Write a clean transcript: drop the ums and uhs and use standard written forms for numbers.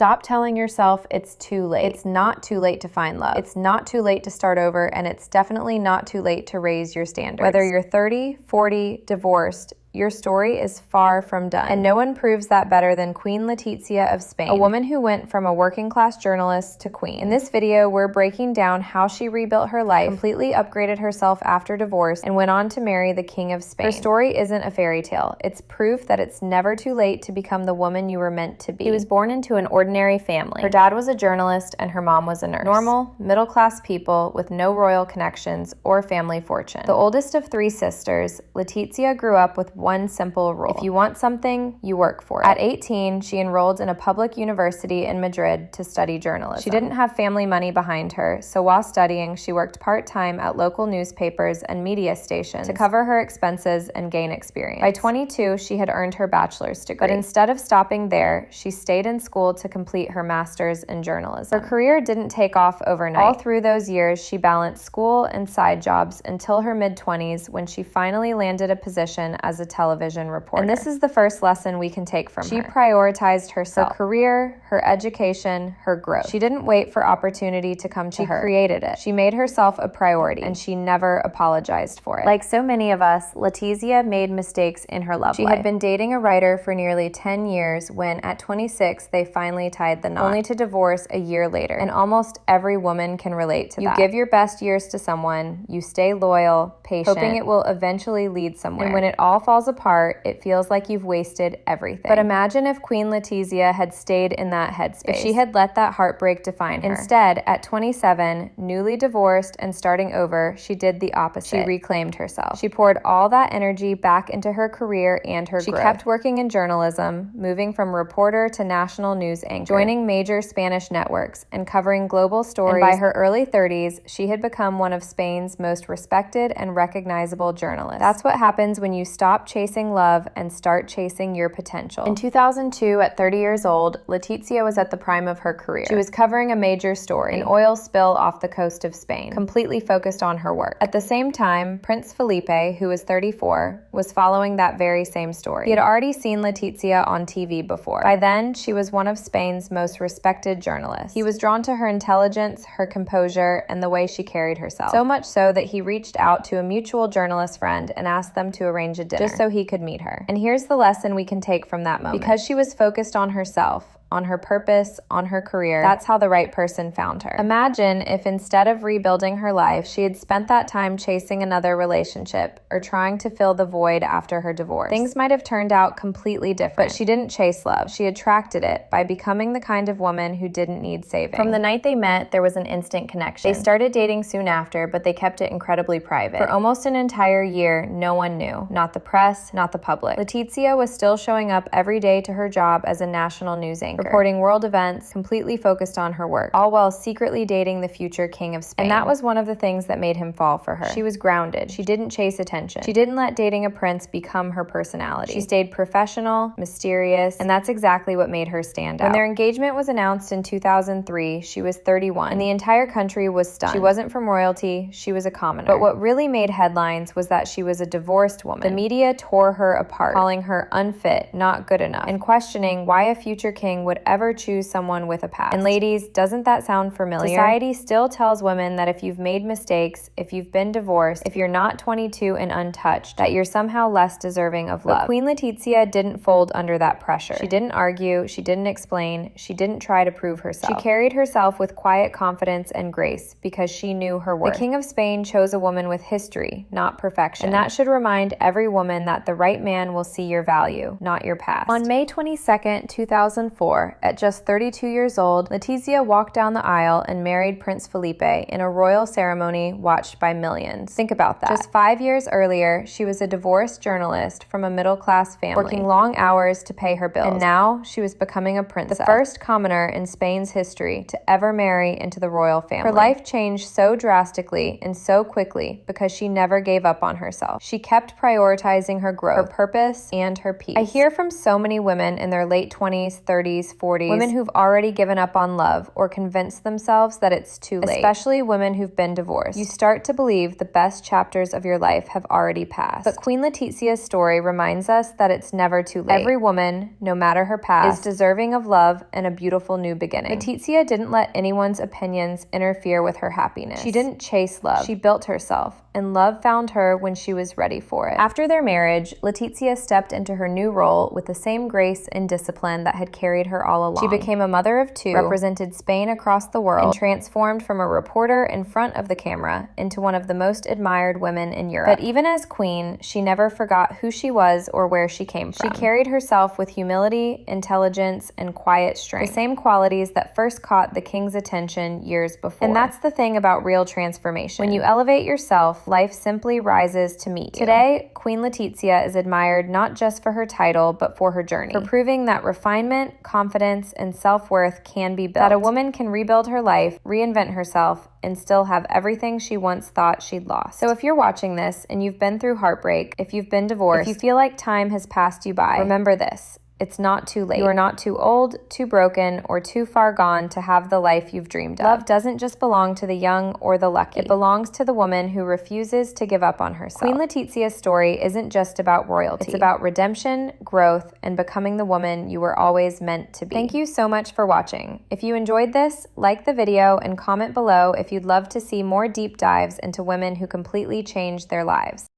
Stop telling yourself it's too late. It's not too late to find love. It's not too late to start over, and it's definitely not too late to raise your standards. Whether you're 30, 40, divorced, your story is far from done. And no one proves that better than Queen Letizia of Spain, a woman who went from a working class journalist to queen. In this video, we're breaking down how she rebuilt her life, completely upgraded herself after divorce, and went on to marry the King of Spain. Her story isn't a fairy tale. It's proof that it's never too late to become the woman you were meant to be. She was born into an ordinary family. Her dad was a journalist and her mom was a nurse. Normal, middle-class people with no royal connections or family fortune. The oldest of 3 sisters, Letizia grew up with one simple rule. If you want something, you work for it. At 18, she enrolled in a public university in Madrid to study journalism. She didn't have family money behind her, so while studying, she worked part-time at local newspapers and media stations to cover her expenses and gain experience. By 22, she had earned her bachelor's degree. But instead of stopping there, she stayed in school to complete her master's in journalism. Her career didn't take off overnight. All through those years, she balanced school and side jobs until her mid-20s when she finally landed a position as a television reporter. And this is the first lesson we can take from her. She prioritized herself, her career, her education, her growth. She didn't wait for opportunity to come to her. She created it. She made herself a priority, and she never apologized for it. Like so many of us, Letizia made mistakes in her love life. She had been dating a writer for nearly 10 years when, at 26, they finally tied the knot, only to divorce a year later. And almost every woman can relate to that. You give your best years to someone, you stay loyal, patient, hoping it will eventually lead somewhere. And when it all falls apart, it feels like you've wasted everything. But imagine if Queen Letizia had stayed in that headspace. If she had let that heartbreak define her. Instead, at 27, newly divorced and starting over, she did the opposite. She reclaimed herself. She poured all that energy back into her career and her growth. She kept working in journalism, moving from reporter to national news anchor, joining major Spanish networks, and covering global stories. And by her early 30s, she had become one of Spain's most respected and recognizable journalists. That's what happens when you stop chasing love and start chasing your potential. In 2002, at 30 years old, Letizia was at the prime of her career. She was covering a major story, an oil spill off the coast of Spain, completely focused on her work. At the same time, Prince Felipe, who was 34, was following that very same story. He had already seen Letizia on TV before. By then, she was one of Spain's most respected journalists. He was drawn to her intelligence, her composure, and the way she carried herself. So much so that he reached out to a mutual journalist friend and asked them to arrange a dinner just so he could meet her. And here's the lesson we can take from that moment. Because she was focused on herself, on her purpose, on her career, that's how the right person found her. Imagine if instead of rebuilding her life, she had spent that time chasing another relationship or trying to fill the void after her divorce. Things might have turned out completely different. But she didn't chase love. She attracted it by becoming the kind of woman who didn't need saving. From the night they met, there was an instant connection. They started dating soon after, but they kept it incredibly private. For almost an entire year, no one knew. Not the press, not the public. Letizia was still showing up every day to her job as a national news anchor, reporting world events, completely focused on her work, all while secretly dating the future King of Spain. And that was one of the things that made him fall for her. She was grounded. She didn't chase attention. She didn't let dating a prince become her personality. She stayed professional, mysterious, and that's exactly what made her stand out. When their engagement was announced in 2003, she was 31, and the entire country was stunned. She wasn't from royalty, she was a commoner. But what really made headlines was that she was a divorced woman. The media tore her apart, calling her unfit, not good enough, and questioning why a future king would ever choose someone with a past. And ladies, doesn't that sound familiar? Society still tells women that if you've made mistakes, if you've been divorced, if you're not 22 and untouched, that you're somehow less deserving of love. But Queen Letizia didn't fold under that pressure. She didn't argue, she didn't explain, she didn't try to prove herself. She carried herself with quiet confidence and grace because she knew her worth. The King of Spain chose a woman with history, not perfection. And that should remind every woman that the right man will see your value, not your past. On May 22nd, 2004, at just 32 years old, Letizia walked down the aisle and married Prince Felipe in a royal ceremony watched by millions. Think about that. Just 5 years earlier, she was a divorced journalist from a middle-class family, working long hours to pay her bills. And now, she was becoming a princess, the first commoner in Spain's history to ever marry into the royal family. Her life changed so drastically and so quickly because she never gave up on herself. She kept prioritizing her growth, her purpose, and her peace. I hear from so many women in their late 20s, 30s, 30s, 40s, women who've already given up on love or convinced themselves that it's too late, especially women who've been divorced. You start to believe the best chapters of your life have already passed. But Queen Letizia's story reminds us that it's never too late. Every woman, no matter her past, is deserving of love and a beautiful new beginning. Letizia didn't let anyone's opinions interfere with her happiness. She didn't chase love. She built herself, and love found her when she was ready for it. After their marriage, Letizia stepped into her new role with the same grace and discipline that had carried her all along. She became a mother of two, represented Spain across the world, and transformed from a reporter in front of the camera into one of the most admired women in Europe. But even as queen, she never forgot who she was or where she came from. She carried herself with humility, intelligence, and quiet strength, the same qualities that first caught the king's attention years before. And that's the thing about real transformation. When you elevate yourself, life simply rises to meet you. Today, Queen Letizia is admired not just for her title, but for her journey, for proving that refinement, confidence, and self-worth can be built, that a woman can rebuild her life, reinvent herself, and still have everything she once thought she'd lost. So if you're watching this and you've been through heartbreak, if you've been divorced, if you feel like time has passed you by, remember this. It's not too late. You are not too old, too broken, or too far gone to have the life you've dreamed of. Love doesn't just belong to the young or the lucky. It belongs to the woman who refuses to give up on herself. Queen Letizia's story isn't just about royalty. It's about redemption, growth, and becoming the woman you were always meant to be. Thank you so much for watching. If you enjoyed this, like the video and comment below if you'd love to see more deep dives into women who completely changed their lives.